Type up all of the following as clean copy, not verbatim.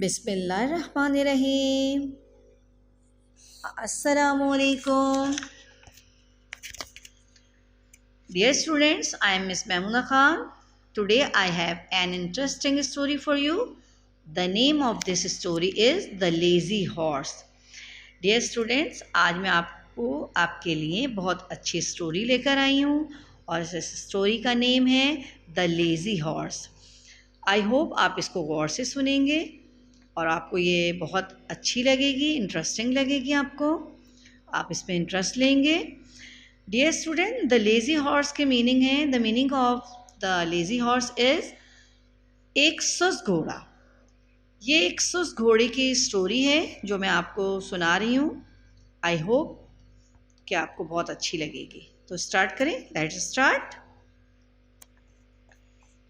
बिस्मिल्लाहिर्रहमानिर्रहीम। अस्सलामुअलैकुम। Dear students, I am Miss Maimuna Khan. Today I have an interesting story for you. The name of this story is The Lazy Horse. Dear students, आज मैं आपके लिए बहुत अच्छी story लेकर आई हूँ और इस स्टोरी का नेम है the lazy horse. I hope आप इसको गौर से सुनेंगे और आपको ये बहुत अच्छी लगेगी, इंटरेस्टिंग लगेगी आपको, आप इसमें इंटरेस्ट लेंगे। Dear student, the lazy horse के मीनिंग है, the meaning of the lazy horse is एक सुस्त घोड़ा। ये एक सुस्त घोड़े की स्टोरी है जो मैं आपको सुना रही हूँ। आई होप कि आपको बहुत अच्छी लगेगी। तो स्टार्ट करें, let's start.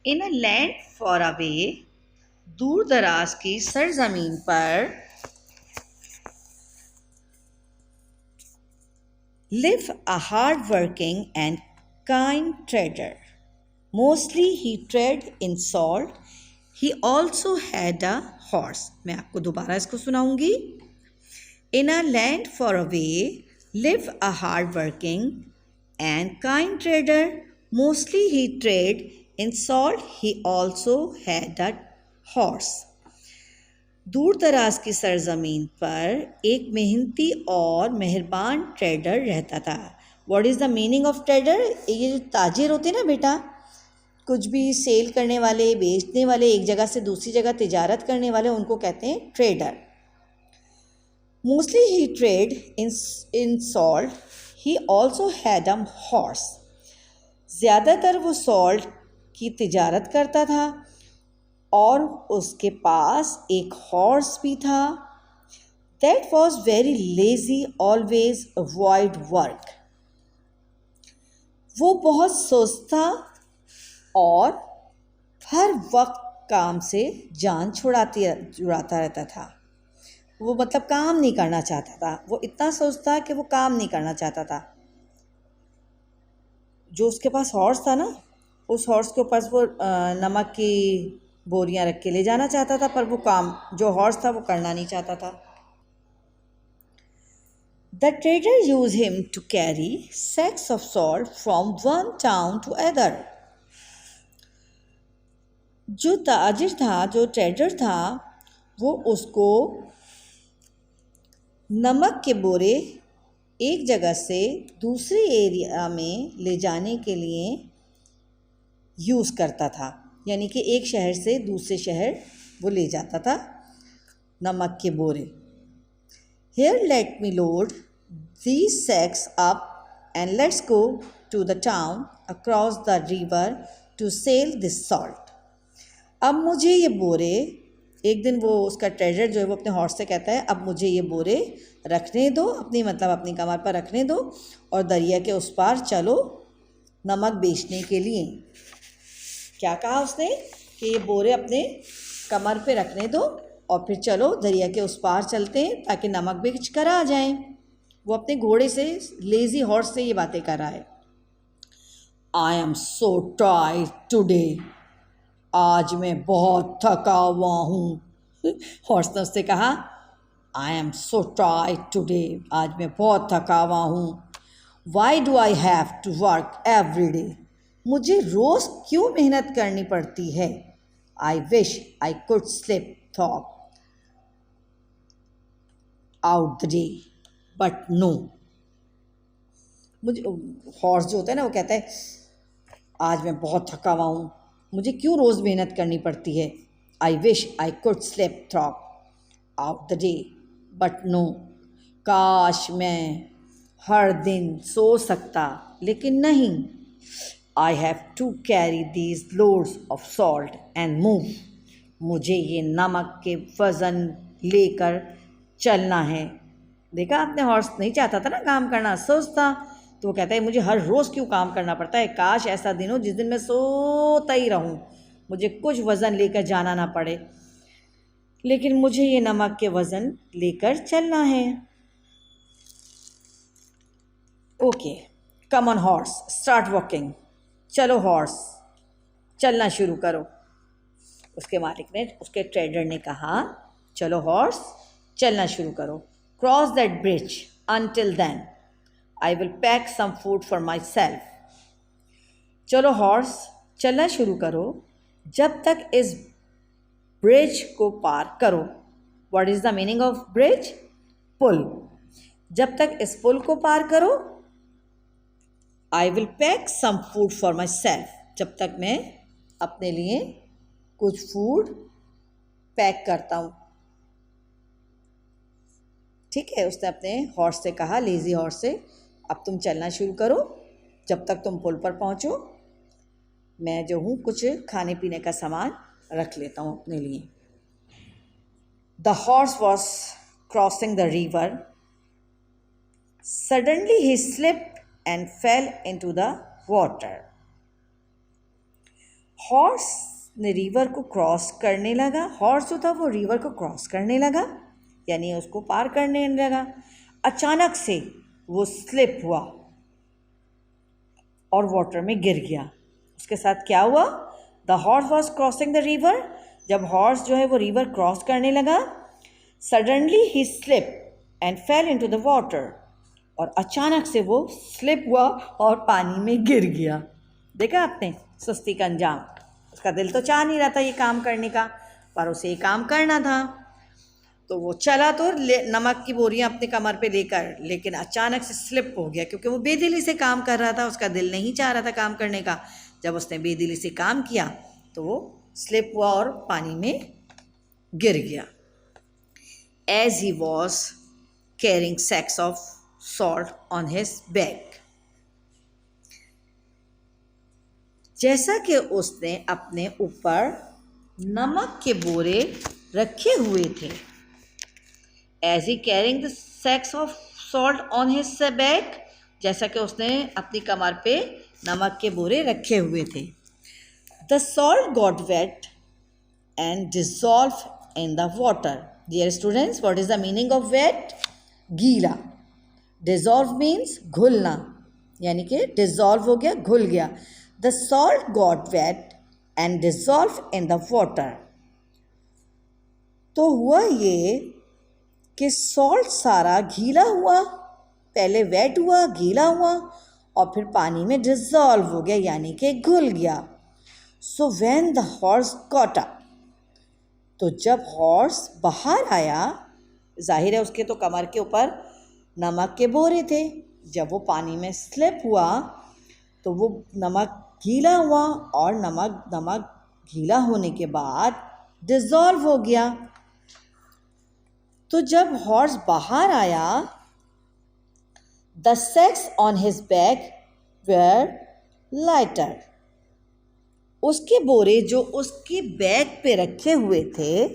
In a land for away, दूर दराज की सरजमीन पर, live a hard-working and kind trader. Mostly he traded in salt. He also had a horse. मैं आपको दोबारा इसको सुनाऊंगी। In a land far away, live a hard-working and kind trader. Mostly he traded in salt. He also had a horse. दूर दराज की सरजमीन पर एक मेहनती और मेहरबान ट्रेडर रहता था। What is the meaning of trader? ये जो ताजिर होते हैं ना बेटा, कुछ भी सेल करने वाले, बेचने वाले, एक जगह से दूसरी जगह तिजारत करने वाले, उनको कहते हैं trader. Mostly he trade in salt, he also had a horse. ज़्यादातर वो सॉल्ट की तिजारत करता था और उसके पास एक हॉर्स भी था। That was very lazy, always avoid work. वो बहुत सुस्त था और हर वक्त काम से जान छुड़ाता रहता था। वो मतलब काम नहीं करना चाहता था। वो इतना सुस्त था कि वो काम नहीं करना चाहता था। जो उसके पास हॉर्स था ना, उस हॉर्स के ऊपर वो नमक की बोरियां रख के ले जाना चाहता था, पर वो काम जो हॉर्स था वो करना नहीं चाहता था। The trader use him to carry sacks of salt from one town to other. जो ताजिर था, जो ट्रेडर था, वो उसको नमक के बोरे एक जगह से दूसरे एरिया में ले जाने के लिए यूज़ करता था। यानी कि एक शहर से दूसरे शहर वो ले जाता था नमक के बोरे। Here let me load these sacks up and let's go to the town across the river to sell this salt. अब मुझे ये बोरे, एक दिन वो उसका ट्रेजर जो है वो अपने हॉर्स से कहता है, अब मुझे ये बोरे रखने दो, अपनी कमर पर रखने दो और दरिया के उस पार चलो नमक बेचने के लिए। क्या कहा उसने कि ये बोरे अपने कमर पे रखने दो और फिर चलो दरिया के उस पार चलते हैं ताकि नमक बेच कर आ जाएं। वो अपने घोड़े से, लेज़ी हॉर्स से ये बातें कर रहा है। आई एम सो टायर्ड टुडे, आज मैं बहुत थका हुआ हूँ। हॉर्स ने उससे कहा, I am so tired today, आज मैं बहुत थका हुआ हूँ। Why do I have to work every day, मुझे रोज़ क्यों मेहनत करनी पड़ती है। I wish I could sleep throughout the day but no. मुझे हॉर्स जो होता है ना, वो कहता है आज मैं बहुत थका हुआ हूँ, मुझे क्यों रोज़ मेहनत करनी पड़ती है। I wish I could sleep throughout the day but no, काश मैं हर दिन सो सकता, लेकिन नहीं। I have to carry these loads of salt and move. मुझे ये नमक के वज़न लेकर चलना है। देखा आपने, हॉर्स नहीं चाहता था ना काम करना, सुस्त था, तो वो कहता है मुझे हर रोज़ क्यों काम करना पड़ता है, काश ऐसा दिन हो जिस दिन मैं सोता ही रहूं, मुझे कुछ वज़न लेकर जाना ना पड़े, लेकिन मुझे ये नमक के वज़न लेकर चलना है। Okay, come on horse, start walking. चलो हॉर्स, चलना शुरू करो। उसके मालिक ने, उसके ट्रेडर ने कहा, चलो हॉर्स चलना शुरू करो। Cross that bridge, until then I will pack some food for माई सेल्फ। चलो हॉर्स चलना शुरू करो, जब तक इस ब्रिज को पार करो। What is the meaning of bridge? पुल। जब तक इस पुल को पार करो, I will pack some food for my self, जब तक मैं अपने लिए कुछ फूड पैक करता हूँ। ठीक है, उसने अपने हॉर्स से कहा, लेज़ी हॉर्स से, अब तुम चलना शुरू करो, जब तक तुम पुल पर पहुँचो मैं जो हूँ कुछ खाने पीने का सामान रख लेता हूँ अपने लिए। The horse was crossing the river, suddenly he slipped and fail into the water. Horse ने रिवर को क्रॉस करने लगा। हॉर्स जो था वो रिवर को क्रॉस करने लगा, यानी उसको पार करने लगा। अचानक से वो स्लिप हुआ और वाटर में गिर गया। उसके साथ क्या हुआ? The horse was crossing the river, जब हॉर्स जो है वो रिवर क्रॉस करने लगा, suddenly he slip and fail into the water, और अचानक से वो स्लिप हुआ और पानी में गिर गया। देखा आपने सुस्ती का अंजाम। उसका दिल तो चाह नहीं रहा था ये काम करने का, पर उसे ये काम करना था। तो वो चला तो नमक की बोरियां अपने कमर पे लेकर, लेकिन अचानक से स्लिप हो गया, क्योंकि वो बेदिली से काम कर रहा था। उसका दिल नहीं चाह रहा था काम करने का। जब उसने बेदिली से काम किया तो वो स्लिप हुआ और पानी में गिर गया। As he was carrying sacks of salt on his back, जैसा कि उसने अपने ऊपर नमक के बोरे रखे हुए थे। As he carrying the sacks of salt on his back, जैसा कि उसने अपनी कमर पे नमक के बोरे रखे हुए थे। The salt got wet and dissolve in the water. Dear students, what is the meaning of wet? गीला। डिजॉल्व मीन्स घुलना, यानी कि डिजॉल्व हो गया, घुल गया। The salt got wet and dissolve in the water. तो हुआ ये कि सॉल्ट सारा गीला हुआ, पहले वेट हुआ, गीला हुआ, और फिर पानी में डिजॉल्व हो गया, यानी कि घुल गया। So when the horse got up, तो जब हॉर्स बाहर आया, जाहिर है उसके तो कमर के ऊपर नमक के बोरे थे। जब वो पानी में स्लिप हुआ तो वो नमक गीला हुआ, और नमक गीला होने के बाद डिजॉल्व हो गया। तो जब हॉर्स बाहर आया, the sacks on his back were lighter. उसके बोरे जो उसके बैक पे रखे हुए थे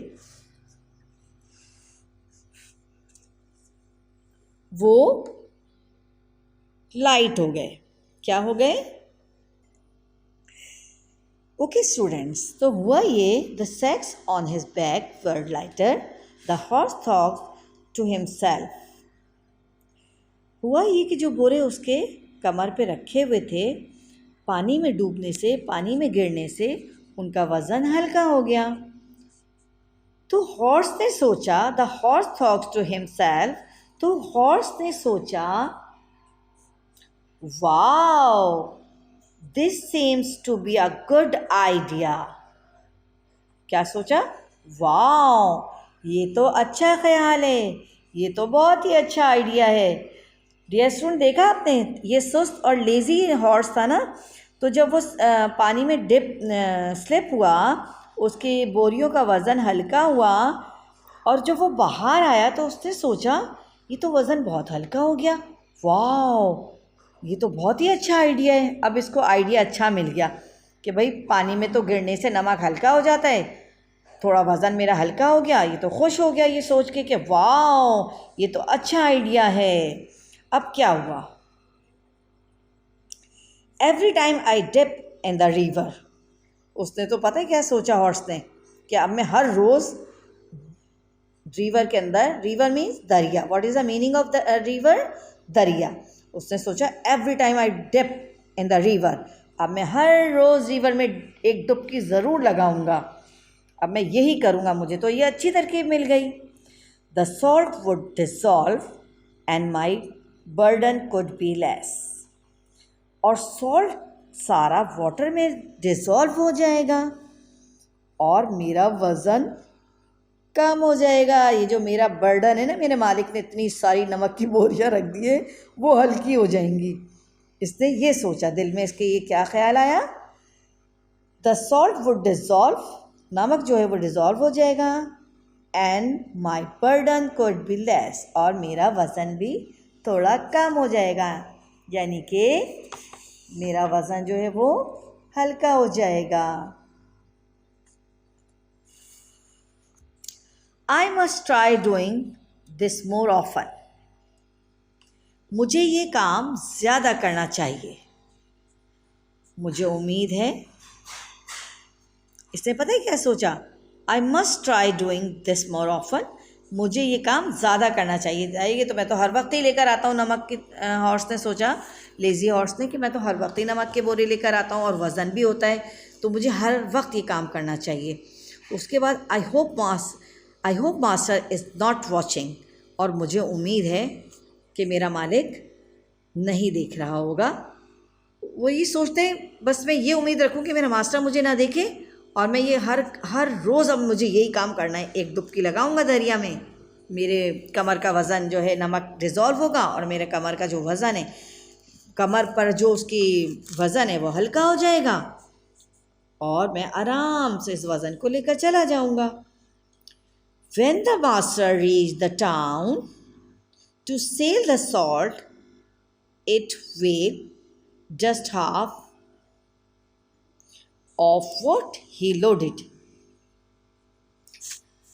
वो लाइट हो गए। क्या हो गए? ओके स्टूडेंट्स, तो हुआ ये, the sacks on his back were lighter, the horse thought to himself. हुआ ये कि जो बोरे उसके कमर पे रखे हुए थे, पानी में डूबने से, पानी में गिरने से उनका वज़न हल्का हो गया। तो हॉर्स ने सोचा, the horse thought to himself, तो हॉर्स ने सोचा, wow, this seems to be a good idea. क्या सोचा? वाओ, ये तो अच्छा ख्याल है, ये तो बहुत ही अच्छा आइडिया है। डियर स्टूडेंट, देखा आपने, ये सुस्त और लेज़ी हॉर्स था ना, तो जब वो पानी में स्लिप हुआ, उसके बोरियों का वज़न हल्का हुआ, और जब वो बाहर आया तो उसने सोचा ये तो वज़न बहुत हल्का हो गया, वाओ, ये तो बहुत ही अच्छा आइडिया है। अब इसको आइडिया अच्छा मिल गया कि भाई पानी में तो गिरने से नमक हल्का हो जाता है, थोड़ा वज़न मेरा हल्का हो गया। ये तो खुश हो गया ये सोच के कि वाओ, ये तो अच्छा आइडिया है। अब क्या हुआ? Every time I dip in the river, उसने तो पता है क्या सोचा हॉर्स ने, कि अब मैं हर रोज़ रिवर के अंदर, रिवर मीन्स दरिया, what is the meaning of the river? दरिया। उसने सोचा every time I dip in the river, अब मैं हर रोज़ रिवर में एक डुबकी ज़रूर लगाऊंगा। अब मैं यही करूँगा, मुझे तो ये अच्छी तरकीब मिल गई। The salt would dissolve and my burden could be less. और सॉल्ट सारा वाटर में डिसॉल्व हो जाएगा और मेरा वज़न कम हो जाएगा। ये जो मेरा बर्डन है ना, मेरे मालिक ने इतनी सारी नमक की बोरियां रख दी है, वो हल्की हो जाएंगी। इसने ये सोचा, दिल में इसके ये क्या ख्याल आया, द सॉल्ट वुड डिसॉल्व, नमक जो है वो डिसॉल्व हो जाएगा, and my burden could be less, और मेरा वज़न भी थोड़ा कम हो जाएगा, यानी कि मेरा वज़न जो है वो हल्का हो जाएगा। I must try doing this more often. मुझे ये काम ज़्यादा करना चाहिए। मुझे उम्मीद है, इसने पता है क्या सोचा, I must try doing this more often. मुझे ये काम ज़्यादा करना चाहिए। ये तो मैं तो हर वक्त ही लेकर आता हूँ नमक की, हॉर्स ने सोचा, लेज़ी हॉर्स ने, कि मैं तो हर वक्त ही नमक के बोरे लेकर आता हूँ और वज़न भी होता है, तो मुझे हर वक्त ये काम करना चाहिए। उसके बाद I hope master is not watching, और मुझे उम्मीद है कि मेरा मालिक नहीं देख रहा होगा। वो ये सोचते हैं, बस मैं ये उम्मीद रखूं कि मेरा मास्टर मुझे ना देखे, और मैं ये हर रोज़ अब मुझे यही काम करना है। एक डुबकी लगाऊंगा दरिया में, मेरे कमर का वज़न जो है, नमक डिज़ोल्व होगा और मेरे कमर का जो वज़न है, कमर पर जो उसकी वज़न है वो हल्का हो जाएगा, और मैं आराम से इस वज़न को लेकर चला जाऊंगा। When the master reached the town to sell the salt, it weighed just half of what he loaded.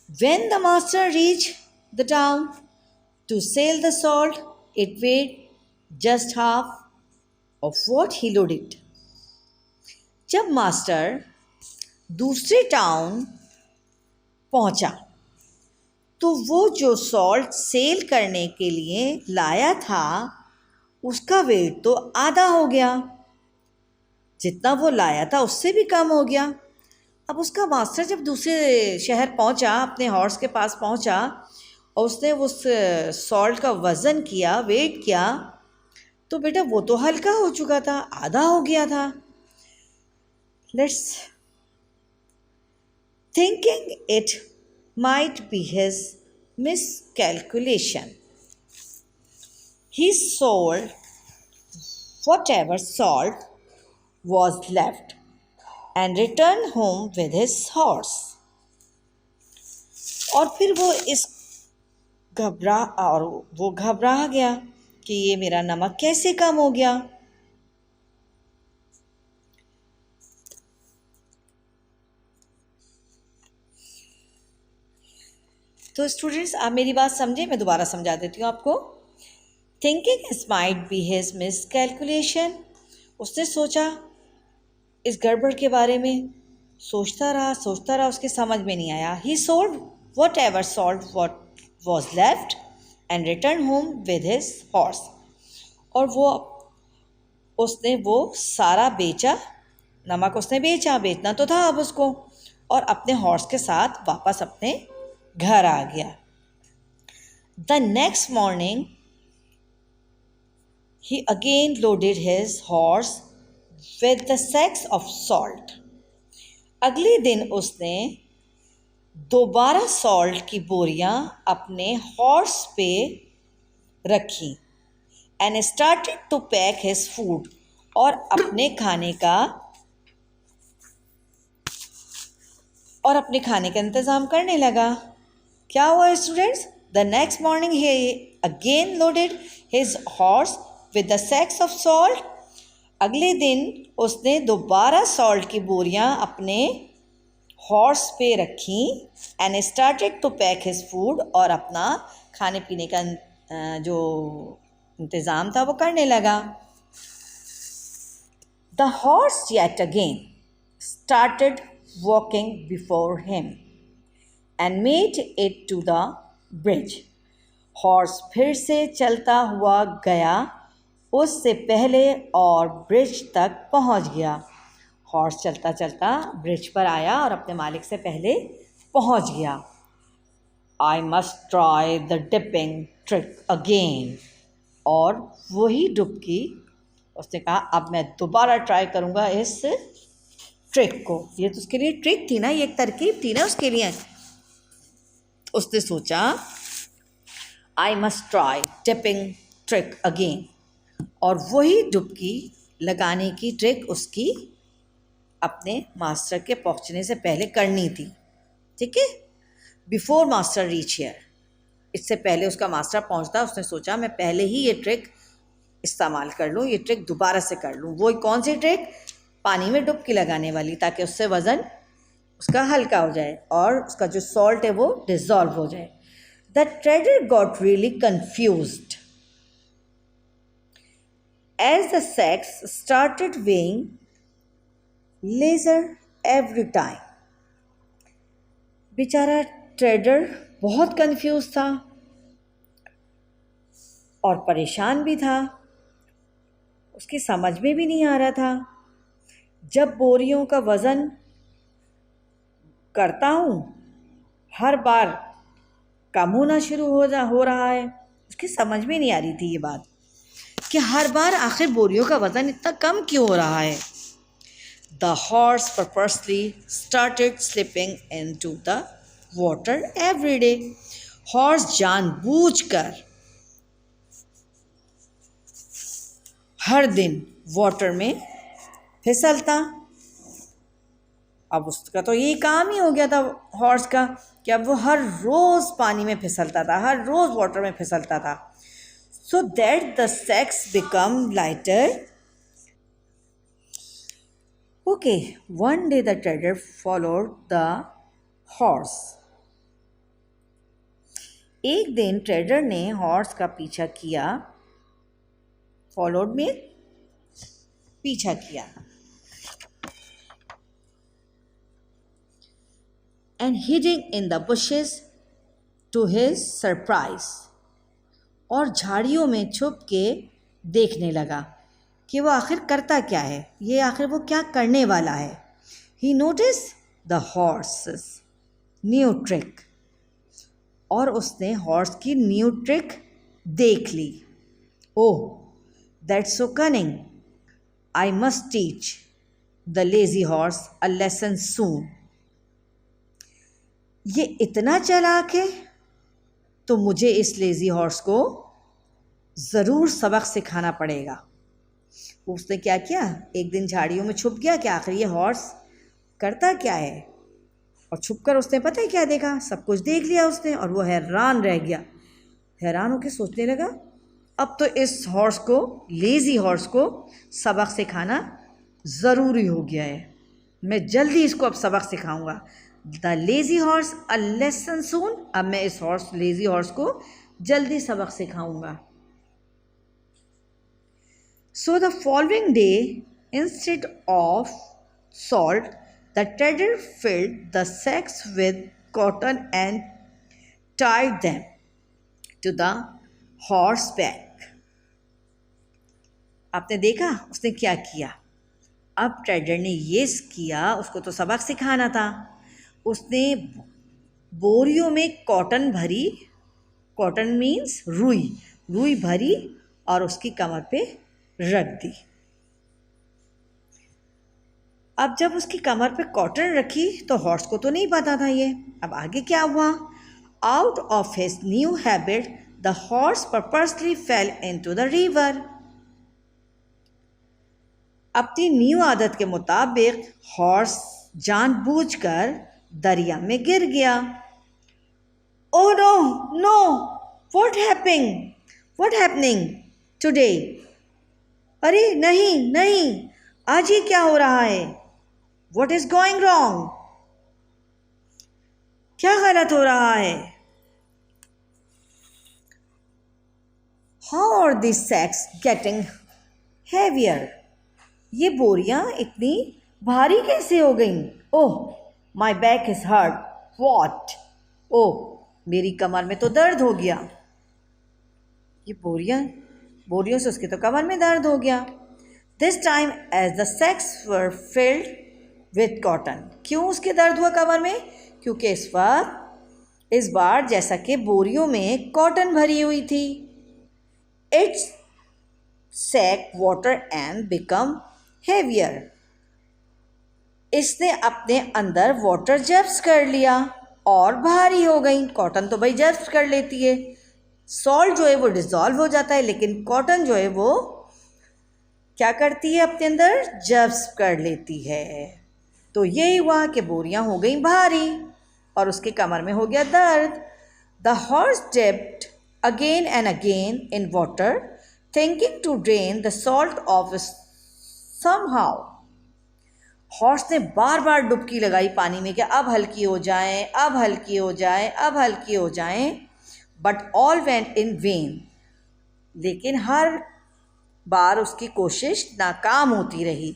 When the master reached the town to sell the salt, it weighed just half of what he loaded. जब master दूसरे town पहुंचा, तो वो जो salt cell करने के लिए लाया था, उसका वेट तो आधा हो गया। जितना वो लाया था उससे भी कम हो गया। अब उसका मास्टर जब दूसरे शहर पहुंचा, अपने हॉर्स के पास पहुंचा, और उसने उस सॉल्ट का वज़न किया, वेट किया, तो बेटा वो तो हल्का हो चुका था, आधा हो गया था। Let's thinking it might be his miscalculation, he sold whatever salt was left and returned home with his horse. और फिर वो घबरा गया कि ये मेरा नमक कैसे कम हो गया। तो स्टूडेंट्स, आप मेरी बात समझे, मैं दोबारा समझा देती हूँ आपको। Thinking is might be his miscalculation, उसने सोचा इस गड़बड़ के बारे में, सोचता रहा, उसके समझ में नहीं आया। ही sold what ever salt what was left and return home with his horse, और उसने वो सारा बेचा, नमक उसने बेचना तो था अब उसको, और अपने हॉर्स के साथ वापस अपने घर आ गया। The next morning he again loaded his horse with the sacks of salt. अगले दिन उसने दोबारा सॉल्ट की बोरियां अपने हॉर्स पे रखी, and started to pack his food, और अपने खाने का इंतज़ाम करने लगा। क्या हुआ students? The next morning he again loaded his horse with the sacks of salt. अगले दिन उसने दोबारा सॉल्ट की बोरियां अपने हॉर्स पे रखी, and started to pack his food, और अपना खाने पीने का जो इंतज़ाम था वो करने लगा। The horse yet again started walking before him and made it to the bridge. Horse फिर से चलता हुआ गया उससे पहले और ब्रिज तक पहुंच गया। हॉर्स चलता चलता ब्रिज पर आया और अपने मालिक से पहले पहुंच गया। I must try the dipping trick again. और वही डुबकी उसने कहा, अब मैं दोबारा ट्राई करूँगा इस ट्रिक को। ये तो उसके लिए ट्रिक थी ना, ये एक तरकीब थी ना उसके लिए। उसने सोचा I must try dipping trick again, और वही डुबकी लगाने की ट्रिक उसकी अपने मास्टर के पहुंचने से पहले करनी थी। ठीक है, बिफोर मास्टर रीच हियर, इससे पहले उसका मास्टर पहुंचता उसने सोचा मैं पहले ही ये ट्रिक इस्तेमाल कर लूँ, ये ट्रिक दोबारा से कर लूँ। वो कौन सी ट्रिक? पानी में डुबकी लगाने वाली, ताकि उससे वज़न उसका हल्का हो जाए और उसका जो सॉल्ट है वो डिज़ोल्व हो जाए। The trader got really confused as the sacks started weighing lesser every time. बेचारा ट्रेडर बहुत कंफ्यूज था और परेशान भी था। उसकी समझ में भी नहीं आ रहा था, जब बोरियों का वज़न करता हूँ हर बार कम होना शुरू हो रहा है। उसकी समझ में नहीं आ रही थी ये बात कि हर बार आखिर बोरियों का वज़न इतना कम क्यों हो रहा है। The horse purposely started slipping into the water every day. Horse जानबूझकर हर दिन वाटर में फिसलता। अब उसका तो यही काम ही हो गया था हॉर्स का कि अब वो हर रोज़ पानी में फिसलता था, हर रोज़ वाटर में फिसलता था। So that the sacks become lighter. Okay, one day the trader followed the horse. एक दिन ट्रेडर ने हॉर्स का पीछा किया। फॉलोड में पीछा किया। And hiding in the bushes to his surprise, और झाड़ियों में छुप के देखने लगा कि वो आखिर करता क्या है, ये आखिर वो क्या करने वाला है। He noticed the horse's new trick, और उसने हॉर्स की न्यू ट्रिक देख ली। Oh, that's so cunning, I must teach the lazy horse a lesson soon. ये इतना चालाक है तो मुझे इस लेजी हॉर्स को ज़रूर सबक सिखाना पड़ेगा। उसने क्या किया, एक दिन झाड़ियों में छुप गया कि आखिर ये हॉर्स करता क्या है, और छुपकर उसने पता है क्या देखा, सब कुछ देख लिया उसने और वो हैरान रह गया। हैरान होकर सोचने लगा अब तो इस हॉर्स को, लेज़ी हॉर्स को सबक सिखाना ज़रूरी हो गया है। मैं जल्दी इसको अब सबक सिखाऊंगा। The lazy horse a lesson soon, अब मैं इस हॉर्स, लेज़ी हॉर्स को जल्दी सबक सिखाऊंगा। So the following day, instead of salt, the trader filled the sacks with cotton and tied them to the horse back. आपने देखा उसने क्या किया। अब ट्रेडर ने ये किया, उसको तो सबक सिखाना था। उसने बोरियों में कॉटन भरी, कॉटन मीन्स रुई, रुई भरी और उसकी कमर पे रख दी। अब जब उसकी कमर पे कॉटन रखी तो हॉर्स को तो नहीं पता था ये। अब आगे क्या हुआ? Out of his new habit the horse purposely fell into the river. अपनी न्यू आदत के मुताबिक हॉर्स जानबूझकर दरिया में गिर गया। Oh no no, what happening today? अरे नहीं नहीं, आज ही क्या हो रहा है? What is going wrong? क्या गलत हो रहा है? How are these sacks getting heavier? ये बोरियां इतनी भारी कैसे हो गईं? ओह, my back is hurt. What? ओह, मेरी कमर में तो दर्द हो गया। ये बोरियों से उसके तो कमर में दर्द हो गया। This time as the sacks were filled with cotton. क्यों उसके दर्द हुआ कमर में? क्योंकि इस बार जैसा कि बोरियों में कॉटन भरी हुई थी. Its sack water and become heavier. इसने अपने अंदर वाटर जब्स कर लिया और भारी हो गई. कॉटन तो भाई जब्स कर लेती है, सॉल्ट जो है वो डिज़ोल्व हो जाता है, लेकिन कॉटन जो है वो क्या करती है, अपने अंदर जब्स कर लेती है. तो यही हुआ कि बोरियां हो गई भारी और उसके कमर में हो गया दर्द. The horse dipped again and again in water thinking to drain the salt of somehow. Horse ने बार बार डुबकी लगाई पानी में कि अब हल्की हो जाएं, अब हल्की हो जाएं, अब हल्की हो जाएं. But all went in when. लेकिन हर बार उसकी कोशिश नाकाम होती रही.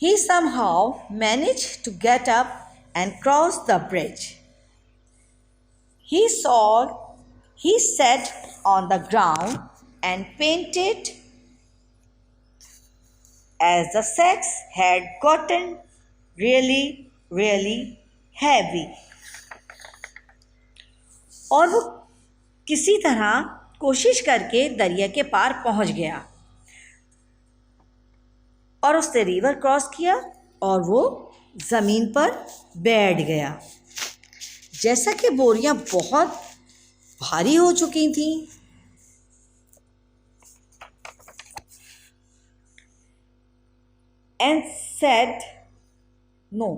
He somehow managed to get up and cross the bridge. He sat on the ground and panted as the sacks had gotten really, really heavy. और वो किसी तरह कोशिश करके दरिया के पार पहुंच गया और उसने रिवर क्रॉस किया और वो ज़मीन पर बैठ गया. जैसा कि बोरियां बहुत भारी हो चुकी थीं, and said, "No."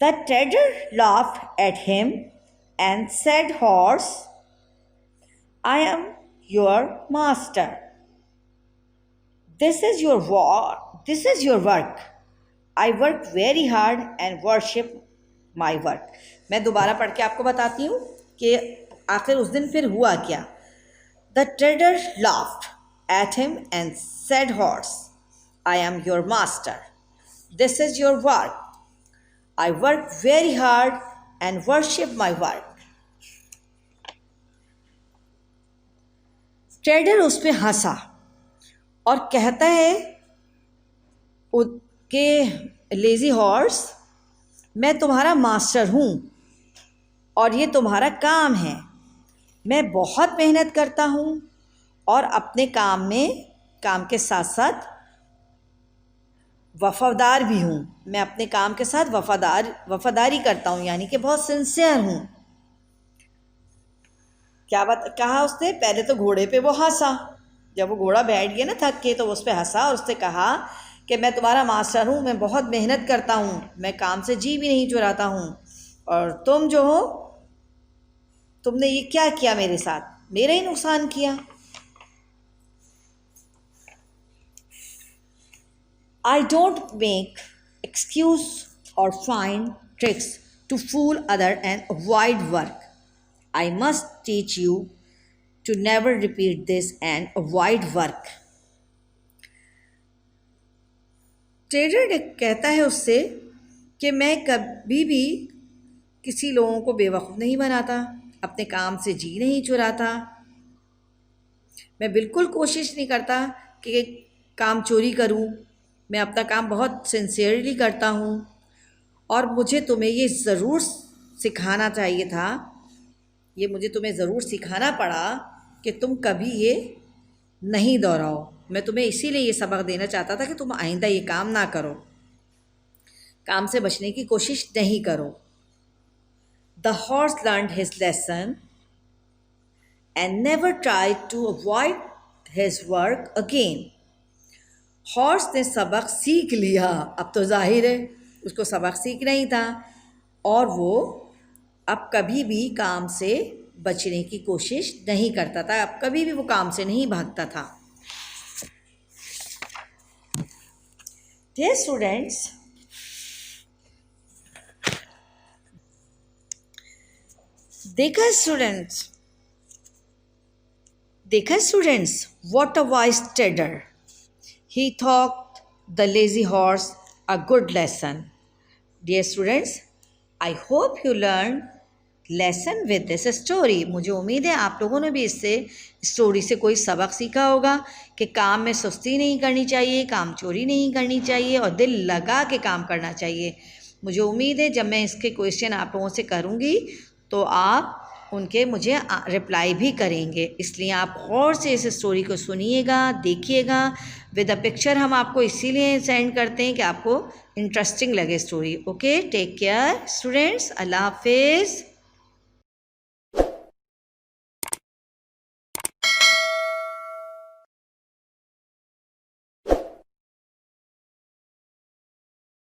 The trader laughed at him and said, "Horse, I am your master. This is your work. I work very hard and worship my work." मैं दोबारा पढ़ के आपको बताती हूँ कि आखिर उस दिन फिर हुआ क्या. The trader laughed at him and said, "Horse, I am your master. This is your work. I work very hard and worship my work." Trader उस पर हंसा और कहता है कि लेज़ी हॉर्स, मैं तुम्हारा मास्टर हूँ और ये तुम्हारा काम है. मैं बहुत मेहनत करता हूँ और अपने काम के साथ साथ वफ़ादार भी हूँ. मैं अपने काम के साथ वफ़ादारी करता हूँ, यानी कि बहुत सिंसियर हूँ. क्या कहा उसने? पहले तो घोड़े पे वो हंसा. जब वो घोड़ा बैठ गया ना थक के, तो उस पर हंसा और उसने कहा कि मैं तुम्हारा मास्टर हूँ, मैं बहुत मेहनत करता हूँ, मैं काम से जी भी नहीं चुराता हूँ, और तुम जो हो, तुमने ये क्या किया मेरे साथ? मेरा ही नुकसान किया. I don't make excuse or find tricks to fool other and avoid work. I must teach you to never repeat this and avoid work. Trader कहता है उससे कि मैं कभी भी किसी लोगों को बेवकूफ़ नहीं बनाता, अपने काम से जी नहीं चुराता, मैं बिल्कुल कोशिश नहीं करता कि काम चोरी करूं. मैं अपना काम बहुत सिंसियरली करता हूं. और मुझे तुम्हें ये ज़रूर सिखाना चाहिए था, ये मुझे तुम्हें ज़रूर सिखाना पड़ा कि तुम कभी ये नहीं दोहराओ. मैं तुम्हें इसीलिए ये सबक देना चाहता था कि तुम आइंदा ये काम ना करो, काम से बचने की कोशिश नहीं करो. The horse learned his lesson and never tried to avoid his work again. Horse ने सबक सीख लिया. अब तो जाहिर है उसको सबक सीखना ही था, और वो अब कभी भी काम से बचने की कोशिश नहीं करता था, अब कभी भी वो काम से नहीं भागता था. Dear students, देखा students, what a wise trader. He taught the lazy horse a good lesson. Dear students, I hope you learned lesson with this story. मुझे उम्मीद है आप लोगों ने भी इससे स्टोरी से कोई सबक सीखा होगा कि काम में सुस्ती नहीं करनी चाहिए, काम चोरी नहीं करनी चाहिए और दिल लगा के काम करना चाहिए। मुझे उम्मीद है जब मैं इसके क्वेश्चन आप लोगों से करूँगी तो आप उनके मुझे रिप्लाई भी करेंगे, इसलिए आप गौर से इस स्टोरी को सुनिएगा, देखिएगा। विद अ पिक्चर हम आपको इसीलिए सेंड करते हैं कि आपको इंटरेस्टिंग लगे story. Okay, take care students, अल्लाह हाफिज़।